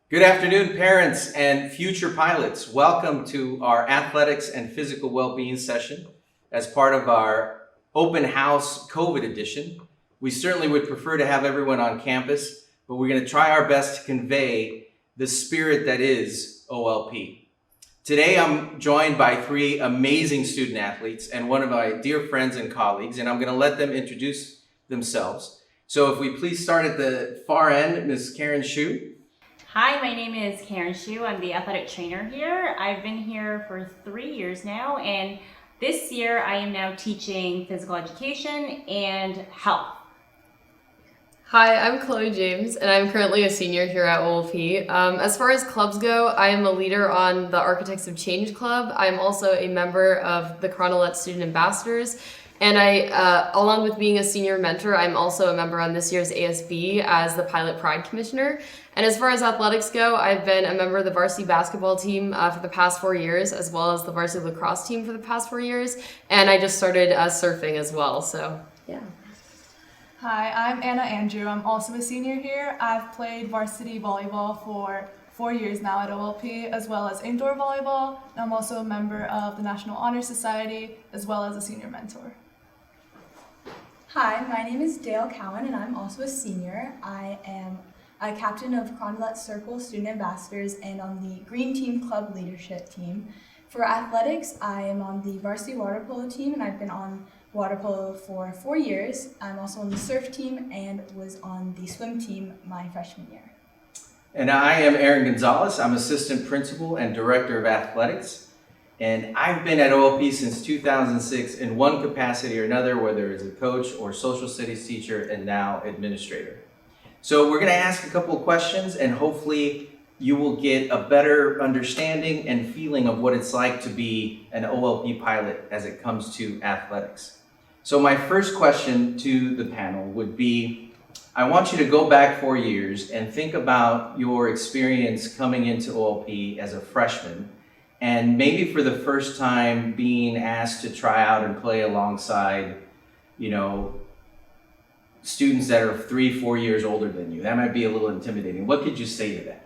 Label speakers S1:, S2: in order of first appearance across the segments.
S1: Good afternoon, parents and future pilots. Welcome to our athletics and physical well-being session as part of our open house COVID edition. We certainly would prefer to have everyone on campus, but we're going to try our best to convey the spirit that is OLP. Today, I'm joined by three amazing student athletes and one of my dear friends and colleagues, and I'm going to let them introduce themselves. So if we please start at the far end, Ms. Karen Shu.
S2: Hi, my name is Karen Shu. I'm the athletic trainer here. I've been here for 3 years now, and this year I am now teaching physical education and health.
S3: Hi, I'm Chloe James, and I'm currently a senior here at OLP. As far as clubs go, I am a leader on the Architects of Change Club. I'm also a member of the Cronolette Student Ambassadors, and along with being a senior mentor, I'm also a member on this year's ASB as the Pilot Pride Commissioner. And as far as athletics go, I've been a member of the varsity basketball team for the past 4 years, as well as the varsity lacrosse team for the past 4 years, and I just started surfing as well, so yeah.
S4: Hi, I'm Anna Andrew. I'm also a senior here. I've played varsity volleyball for 4 years now at OLP, as well as indoor volleyball. I'm also a member of the National Honor Society, as well as a senior mentor.
S5: Hi, my name is Dale Cowan, and I'm also a senior. I am a captain of Cronolette Circle Student Ambassadors and on the Green Team Club Leadership Team. For athletics, I am on the varsity water polo team, and I've been on water polo for 4 years. I'm also on the surf team and was on the swim team my freshman year.
S1: And I am Aaron Gonzalez. I'm assistant principal and director of athletics. And I've been at OLP since 2006 in one capacity or another, whether it's a coach or social studies teacher and now administrator. So we're going to ask a couple of questions and hopefully you will get a better understanding and feeling of what it's like to be an OLP pilot as it comes to athletics. So my first question to the panel would be, I want you to go back 4 years and think about your experience coming into OLP as a freshman and maybe for the first time being asked to try out and play alongside, students that are 3-4 years older than you. That might be a little intimidating. What could you say to that?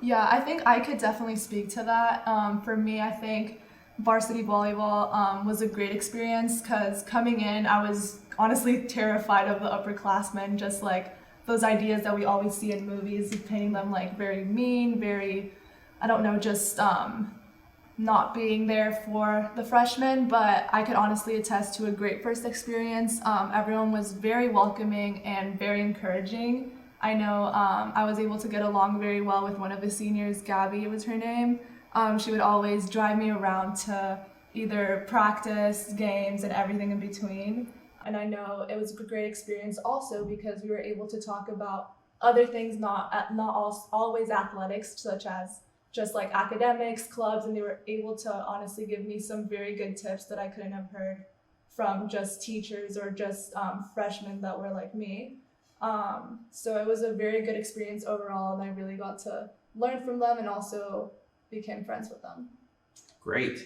S4: Yeah, I think I could definitely speak to that. For me, I think varsity volleyball was a great experience because coming in, I was honestly terrified of the upperclassmen, just like those ideas that we always see in movies, painting them like very mean, very, I don't know, just not being there for the freshmen, but I could honestly attest to a great first experience. Everyone was very welcoming and very encouraging. I know I was able to get along very well with one of the seniors, Gabby was her name. She would always drive me around to either practice, games, and everything in between. And I know it was a great experience also because we were able to talk about other things, not always athletics, such as just like academics, clubs, and they were able to honestly give me some very good tips that I couldn't have heard from just teachers or just freshmen that were like me. So it was a very good experience overall, and I really got to learn from them and also became friends with them.
S1: Great.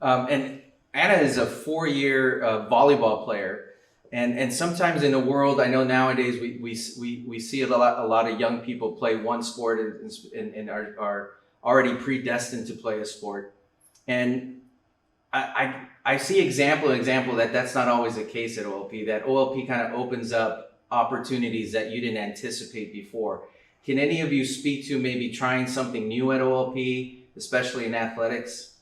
S1: And Anna is a 4-year volleyball player. And sometimes in the world, I know nowadays we see a lot of young people play one sport and are already predestined to play a sport. And I see example that that's not always the case at OLP, that OLP kind of opens up opportunities that you didn't anticipate before. Can any of you speak to maybe trying something new at OLP, especially in athletics?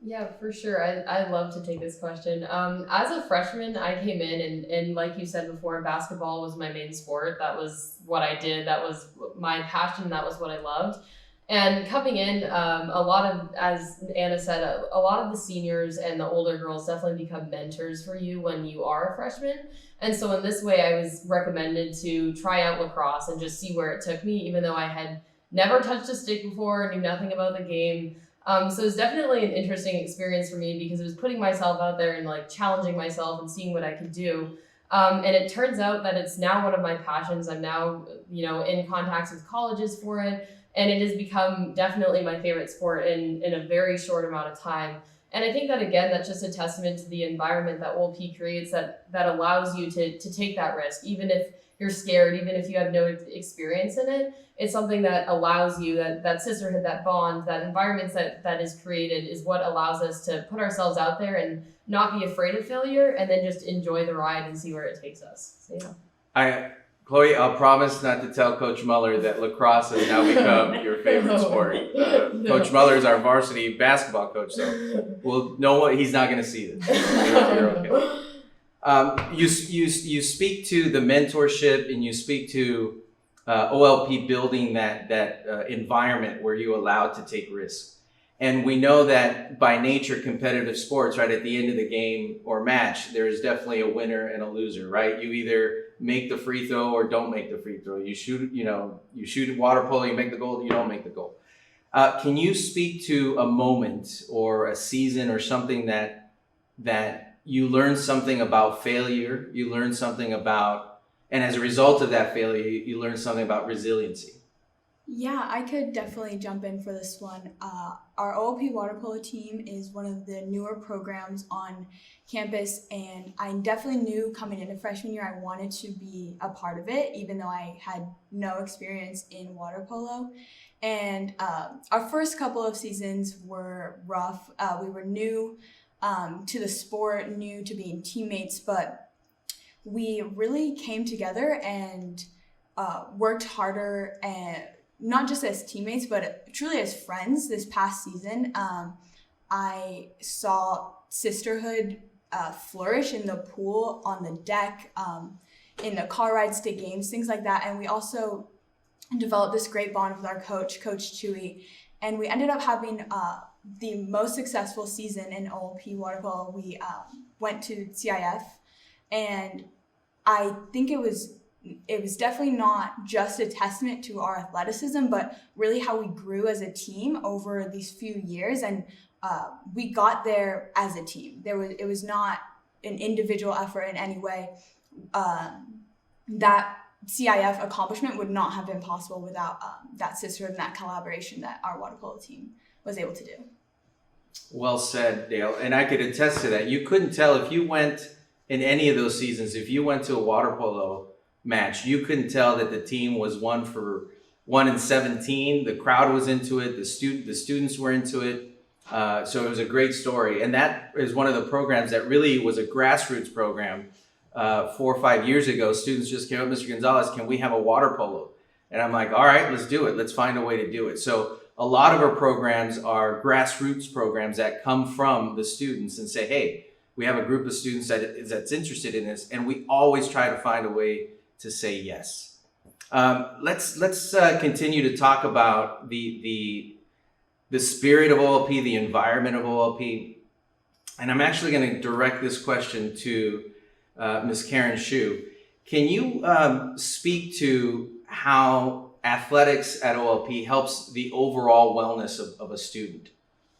S3: Yeah, for sure. I'd love to take this question. As a freshman, I came in and like you said before, basketball was my main sport. That was what I did. That was my passion. That was what I loved. And coming in, as Anna said, a lot of the seniors and the older girls definitely become mentors for you when you are a freshman. And so in this way, I was recommended to try out lacrosse and just see where it took me, even though I had never touched a stick before, knew nothing about the game. So it was definitely an interesting experience for me because it was putting myself out there and like challenging myself and seeing what I could do. And it turns out that it's now one of my passions. I'm now, in contacts with colleges for it. And it has become definitely my favorite sport in a very short amount of time. And I think that, again, that's just a testament to the environment that OLP creates that allows you to take that risk, even if you're scared, even if you have no experience in it. It's something that allows you, that sisterhood, that bond, that environment that is created is what allows us to put ourselves out there and not be afraid of failure, and then just enjoy the ride and see where it takes us. So, yeah.
S1: Chloe, I'll promise not to tell Coach Muller that lacrosse has now become your favorite sport.
S3: No.
S1: Coach Muller is our varsity basketball coach, so we'll know what he's not going to see this. You're okay. You speak to the mentorship, and you speak to OLP building that environment where you're allowed to take risks. And we know that by nature, competitive sports, right, at the end of the game or match, there is definitely a winner and a loser, right? You either make the free throw or don't make the free throw. You shoot water polo, you make the goal, you don't make the goal. Can you speak to a moment or a season or something that you learned something about failure, you learned something about, and as a result of that failure, you learned something about resiliency?
S5: Yeah, I could definitely jump in for this one. Our OLP water polo team is one of the newer programs on campus, and I definitely knew coming into freshman year I wanted to be a part of it, even though I had no experience in water polo. And our first couple of seasons were rough. We were new to the sport, new to being teammates, but we really came together and worked harder, and not just as teammates, but truly as friends. This past season, I saw sisterhood flourish in the pool, on the deck, in the car rides to games, things like that. And we also developed this great bond with our coach, Coach Chewy, and we ended up having the most successful season in OLP water polo. We went to CIF, and I think it was definitely not just a testament to our athleticism, but really how we grew as a team over these few years. And we got there as a team. It was not an individual effort in any way. That CIF accomplishment would not have been possible without that sisterhood and that collaboration that our water polo team was able to do.
S1: Well said, Dale. And I could attest to that. You couldn't tell if you went in any of those seasons, if you went to a water polo match, you couldn't tell that the team was 1-17. The crowd was into it. The students were into it. So it was a great story. And that is one of the programs that really was a grassroots program. 4 or 5 years ago, students just came up, Mr. Gonzalez, can we have a water polo? And I'm like, all right, let's do it. Let's find a way to do it. So a lot of our programs are grassroots programs that come from the students and say, hey, we have a group of students that's interested in this, and we always try to find a way to say yes. Let's continue to talk about the spirit of OLP, the environment of OLP, and I'm actually going to direct this question to Ms. Karen Shu. Can you speak to how athletics at OLP helps the overall wellness of a student?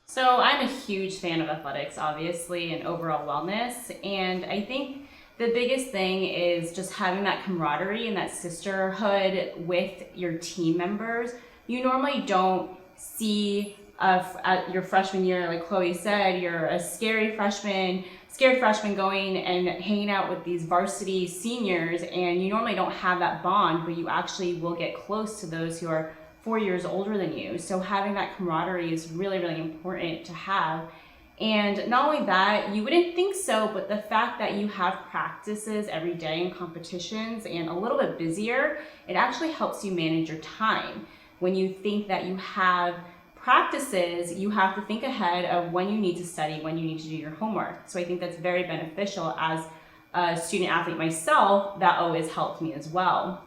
S2: So I'm a huge fan of athletics, obviously, and overall wellness. And I think the biggest thing is just having that camaraderie and that sisterhood with your team members. You normally don't see at your freshman year, like Chloe said, you're a scared freshman going and hanging out with these varsity seniors, and you normally don't have that bond, but you actually will get close to those who are 4 years older than you. So having that camaraderie is really, really important to have. And not only that, you wouldn't think so, but the fact that you have practices every day and competitions and a little bit busier, it actually helps you manage your time. When you think that you have practices, you have to think ahead of when you need to study, when you need to do your homework. So I think that's very beneficial. As a student athlete myself, that always helped me as well.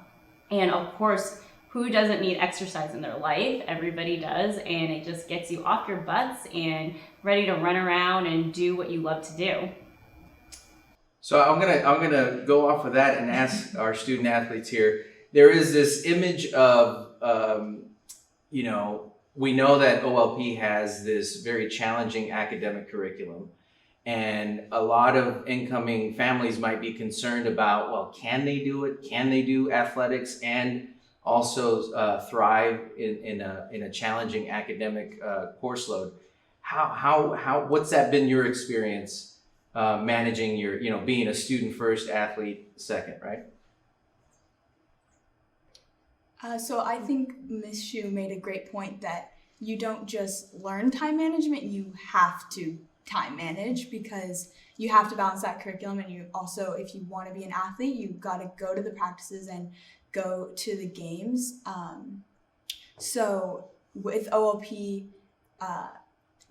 S2: And of course, who doesn't need exercise in their life? Everybody does, and it just gets you off your butts and ready to run around and do what you love to do.
S1: So I'm gonna go off of that and ask our student athletes here. There is this image of we know that OLP has this very challenging academic curriculum, and a lot of incoming families might be concerned about, well, can they do it? Can they do athletics and also thrive in a challenging academic course load? what's that been your experience managing your, being a student first, athlete second, right?
S5: So I think Ms. Shu made a great point that you don't just learn time management, you have to time manage, because you have to balance that curriculum, and you also, if you want to be an athlete, you got to go to the practices and go to the games. So with OLP,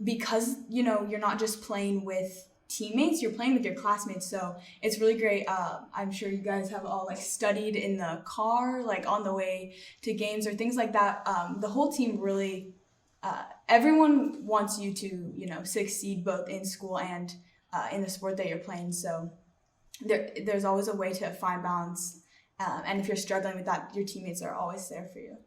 S5: because you're not just playing with teammates, you're playing with your classmates, so it's really great. I'm sure you guys have all studied in the car, on the way to games or things like that. The whole team really, everyone wants you to succeed both in school and in the sport that you're playing, so there's always a way to find balance, and if you're struggling with that, your teammates are always there for you.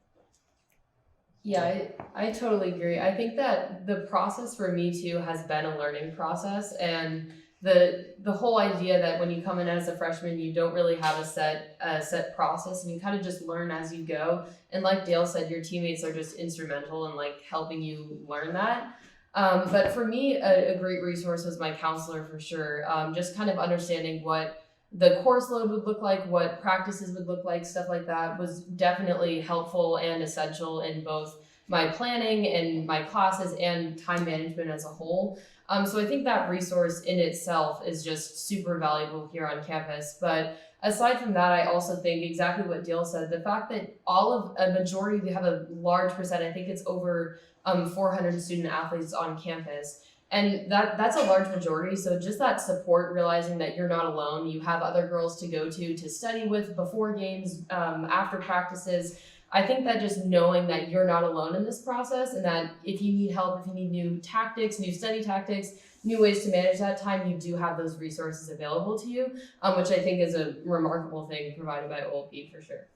S3: Yeah, I totally agree. I think that the process for me too has been a learning process, and the whole idea that when you come in as a freshman, you don't really have a set process, and you kind of just learn as you go. And like Dale said, your teammates are just instrumental in helping you learn that. But for me, a great resource was my counselor for sure. Just kind of understanding what the course load would look like, what practices would look like, stuff like that was definitely helpful and essential in both my planning and my classes and time management as a whole. So I think that resource in itself is just super valuable here on campus. But aside from that, I also think exactly what Dale said, the fact that a majority, they have a large percent, I think it's over 400 student athletes on campus. And that's a large majority. So just that support, realizing that you're not alone, you have other girls to go to study with before games, after practices. I think that just knowing that you're not alone in this process, and that if you need help, if you need new tactics, new study tactics, new ways to manage that time, you do have those resources available to you, which I think is a remarkable thing provided by OLP for sure.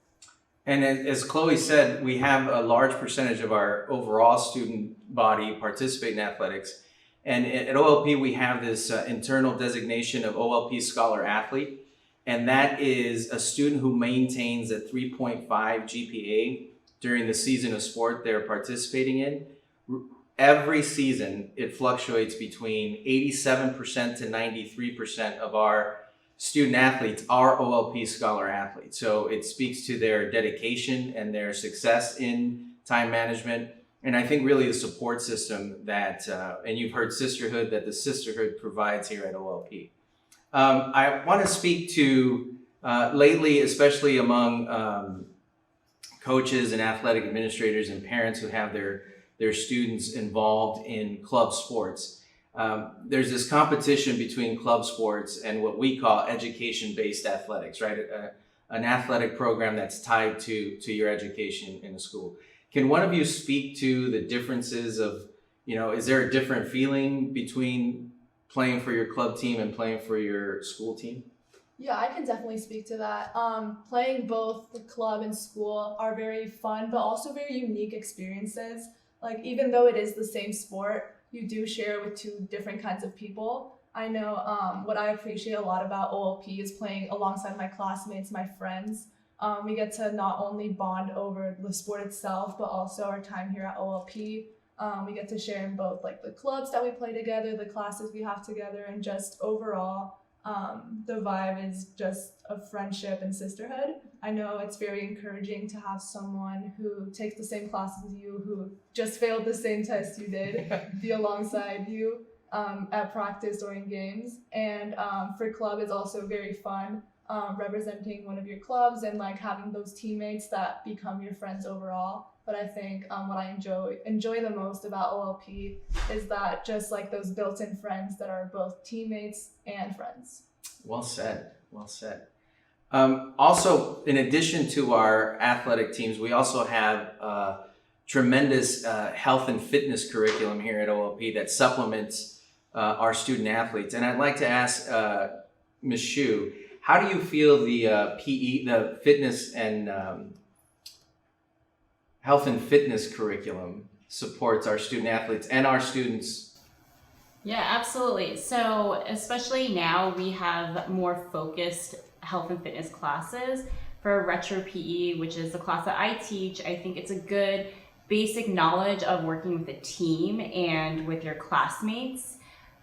S1: And as Chloe said, we have a large percentage of our overall student body participate in athletics. And at OLP, we have this internal designation of OLP Scholar Athlete. And that is a student who maintains a 3.5 GPA during the season of sport they're participating in. Every season, it fluctuates between 87% to 93% of our student athletes are OLP Scholar Athletes. So it speaks to their dedication and their success in time management. And I think really the support system that, and you've heard sisterhood, that the sisterhood provides here at OLP. I want to speak to lately, especially among coaches and athletic administrators and parents who have their students involved in club sports. There's this competition between club sports and what we call education-based athletics, right? An athletic program that's tied to your education in a school. Can one of you speak to the differences of, is there a different feeling between playing for your club team and playing for your school team?
S4: Yeah, I can definitely speak to that. Playing both the club and school are very fun, but also very unique experiences. Even though it is the same sport, you do share with two different kinds of people. I know what I appreciate a lot about OLP is playing alongside my classmates, my friends. We get to not only bond over the sport itself, but also our time here at OLP. We get to share in both the clubs that we play together, the classes we have together, and just overall, the vibe is just of friendship and sisterhood. I know it's very encouraging to have someone who takes the same classes as you, who just failed the same test you did, be alongside you at practice or in games. And for club, it's also very fun. Representing one of your clubs and having those teammates that become your friends overall. But I think what I enjoy the most about OLP is that just those built-in friends that are both teammates and friends.
S1: Well said. Well said. Also, in addition to our athletic teams, we also have a tremendous health and fitness curriculum here at OLP that supplements our student athletes. And I'd like to ask Ms. Shu, how do you feel the PE, the fitness and health and fitness curriculum supports our student athletes and our students?
S2: Yeah, absolutely. So especially now we have more focused health and fitness classes. For retro PE, which is the class that I teach, I think it's a good basic knowledge of working with a team and with your classmates.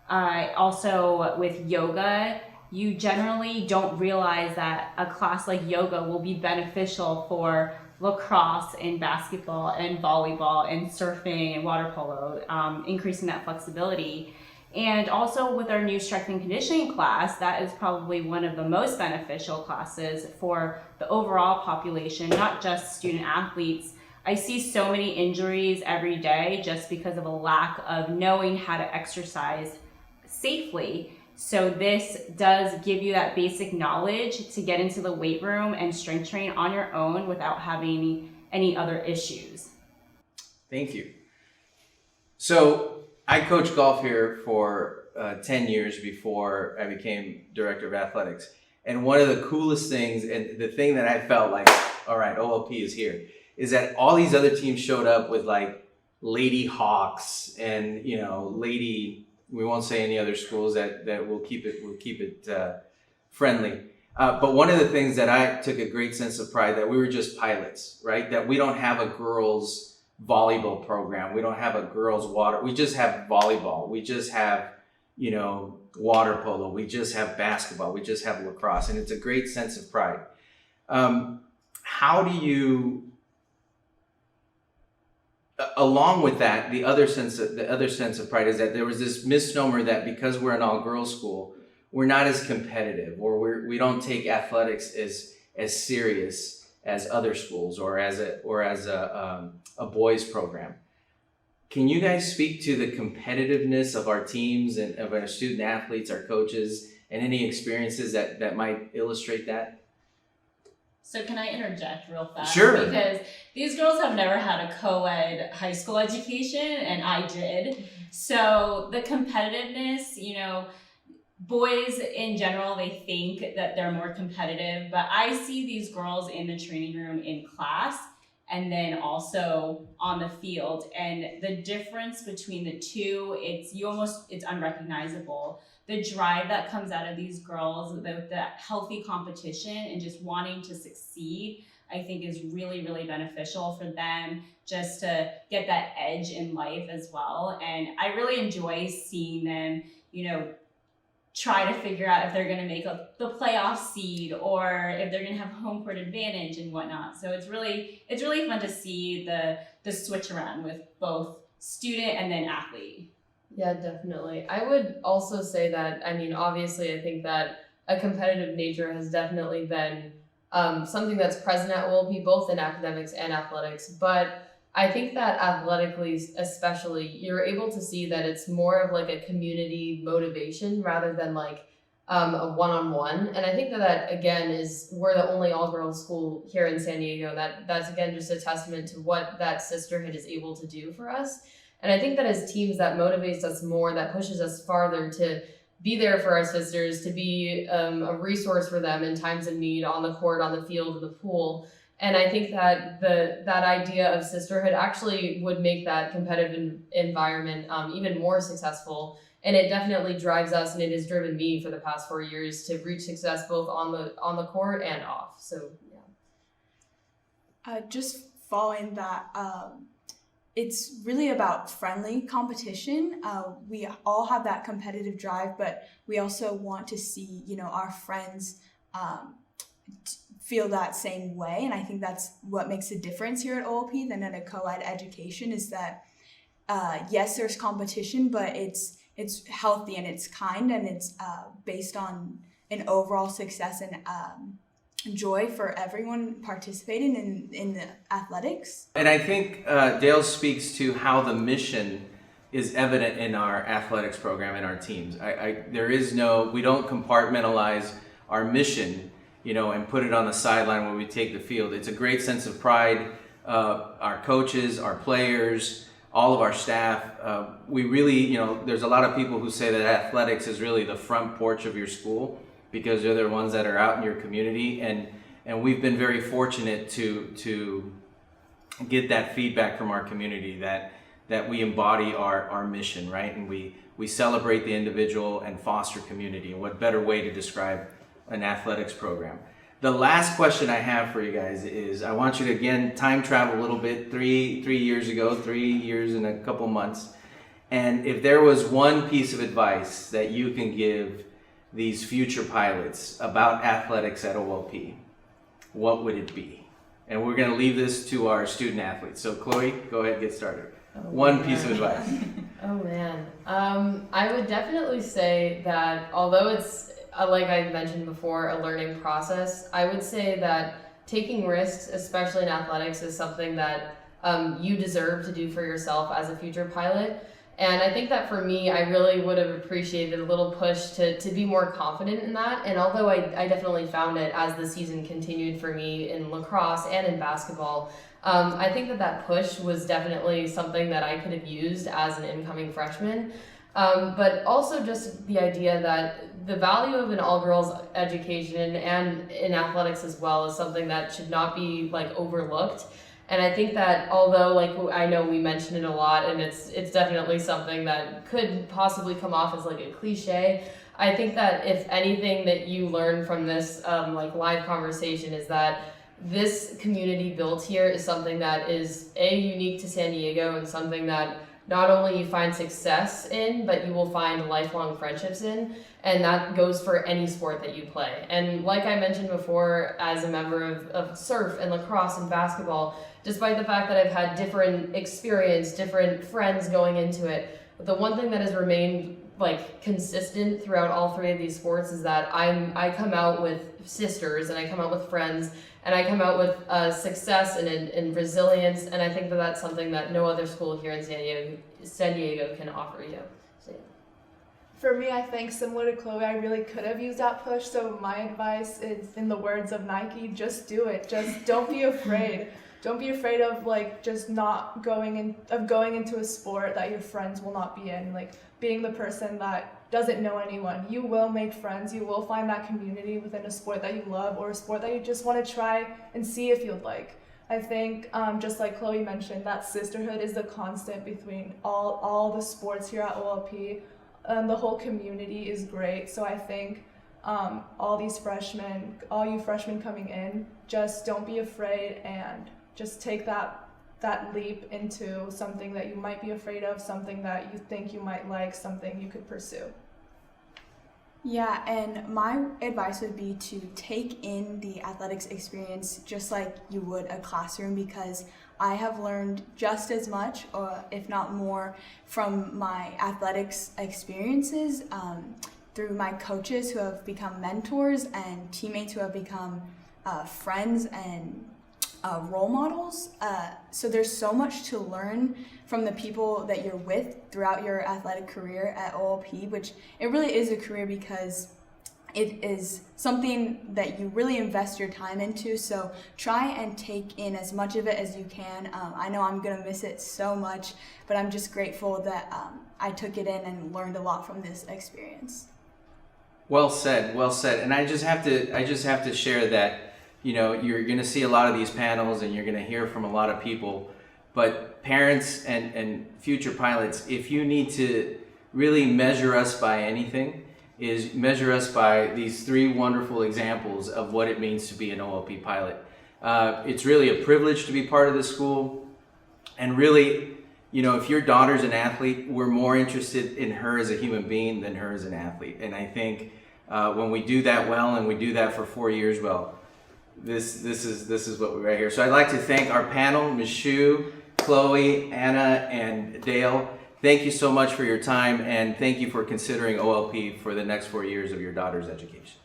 S2: Also with yoga, you generally don't realize that a class like yoga will be beneficial for lacrosse and basketball and volleyball and surfing and water polo, increasing that flexibility. And also with our new strength and conditioning class, that is probably one of the most beneficial classes for the overall population, not just student athletes. I see so many injuries every day just because of a lack of knowing how to exercise safely. So this does give you that basic knowledge to get into the weight room and strength train on your own without having any other issues.
S1: Thank you. So I coached golf here for 10 years before I became director of athletics. And one of the coolest things, and the thing that I felt like, all right, OLP is here, is that all these other teams showed up with like Lady Hawks and, you know, we won't say any other schools that we'll keep it friendly. But one of the things that I took a great sense of pride that we were just pilots, right? That we don't have a girls volleyball program. We don't have a girls water. We just have volleyball. We just have, you know, water polo. We just have basketball. We just have lacrosse. And it's a great sense of pride. How do you, along with that, the other sense of pride is that there was this misnomer that because we're an all-girls school, we're not as competitive, or we don't take athletics as serious as other schools, or as a boys program. Can you guys speak to the competitiveness of our teams and of our student athletes, our coaches, and any experiences that might illustrate that?
S2: So can I interject real fast?
S1: Sure.
S2: Because these girls have never had a co-ed high school education, and I did. So the competitiveness, you know, boys in general, they think that they're more competitive, but I see these girls in the training room in class and then also on the field. And the difference between the two, it's unrecognizable. The drive that comes out of these girls, the healthy competition and just wanting to succeed, I think is really, really beneficial for them just to get that edge in life as well. And I really enjoy seeing them, you know, try to figure out if they're going to make the playoff seed or if they're going to have home court advantage and whatnot. So it's really fun to see the switch around with both student and then athlete.
S3: Yeah, definitely. I would also say that, I mean, obviously, I think that a competitive nature has definitely been something that's present at OLP, both in academics and athletics. But I think that athletically, especially, you're able to see that it's more of like a community motivation rather than like a one-on-one. And I think that again we're the only all-girls school here in San Diego. That's again just a testament to what that sisterhood is able to do for us. And I think that as teams, that motivates us more, that pushes us farther to be there for our sisters, to be a resource for them in times of need, on the court, on the field, in the pool. And I think that that idea of sisterhood actually would make that competitive environment even more successful. And it definitely drives us, and it has driven me for the past 4 years to reach success both on the court and off. So yeah.
S5: Just following that, it's really about friendly competition. We all have that competitive drive, but we also want to see, you know, our friends feel that same way. And I think that's what makes a difference here at OLP than at a co-ed education, is that yes, there's competition, but it's healthy and it's kind, and it's based on an overall success and joy for everyone participating in the athletics.
S1: And I think Dale speaks to how the mission is evident in our athletics program and our teams. We don't compartmentalize our mission, you know, and put it on the sideline when we take the field. It's a great sense of pride. Our coaches, our players, all of our staff, we really, you know, there's a lot of people who say that athletics is really the front porch of your school, because they're the ones that are out in your community, and we've been very fortunate to get that feedback from our community that we embody our mission, right? And we celebrate the individual and foster community. And what better way to describe an athletics program? The last question I have for you guys is, I want you to again time travel a little bit, three years ago, 3 years and a couple months. And if there was one piece of advice that you can give these future pilots about athletics at OLP, what would it be? And we're going to leave this to our student athletes. So Chloe, go ahead and get started. One piece of advice.
S3: Oh man, I would definitely say that although it's like I mentioned before, a learning process, I would say that taking risks, especially in athletics, is something that you deserve to do for yourself as a future pilot. And I think that for me, I really would have appreciated a little push to be more confident in that. And although I definitely found it as the season continued for me in lacrosse and in basketball, I think that push was definitely something that I could have used as an incoming freshman. But also just the idea that the value of an all-girls education and in athletics as well is something that should not be like overlooked. And I think that although like I know we mentioned it a lot and it's definitely something that could possibly come off as like a cliche, I think that if anything that you learn from this like live conversation is that this community built here is something that is unique to San Diego and something that not only you find success in, but you will find lifelong friendships in, and that goes for any sport that you play. And like I mentioned before, as a member of surf and lacrosse and basketball, despite the fact that I've had different experience, different friends going into it, the one thing that has remained like consistent throughout all three of these sports is that I come out with sisters and I come out with friends and I come out with success and resilience, and I think that that's something that no other school here in San Diego can offer you. So, yeah.
S4: For me, I think similar to Chloe, I really could have used that push. So my advice is, in the words of Nike, just do it. Just don't be afraid. Don't be afraid of like just not going into a sport that your friends will not be in. Like being the person that doesn't know anyone. You will make friends. You will find that community within a sport that you love or a sport that you just want to try and see if you'd like. I think just like Chloe mentioned, that sisterhood is the constant between all the sports here at OLP. The whole community is great. So I think all you freshmen coming in, just don't be afraid and just take that leap into something that you might be afraid of, something that you think you might like, something you could pursue.
S5: Yeah, and my advice would be to take in the athletics experience just like you would a classroom, because I have learned just as much, or if not more, from my athletics experiences through my coaches who have become mentors and teammates who have become friends and role models. So there's so much to learn from the people that you're with throughout your athletic career at OLP, which it really is a career because it is something that you really invest your time into. So try and take in as much of it as you can. I know I'm gonna miss it so much, but I'm just grateful that I took it in and learned a lot from this experience.
S1: Well said, well said. And I just have to share that, you know, you're going to see a lot of these panels and you're going to hear from a lot of people, but parents and future pilots, if you need to really measure us by anything, is measure us by these three wonderful examples of what it means to be an OLP pilot. It's really a privilege to be part of this school, and really, you know, if your daughter's an athlete, we're more interested in her as a human being than her as an athlete. And I think when we do that well, and we do that for 4 years well, this is what we're right here. So I'd like to thank our panel, Ms. Shu, Chloe, Anna, and Dale. Thank you so much for your time, and thank you for considering OLP for the next 4 years of your daughter's education.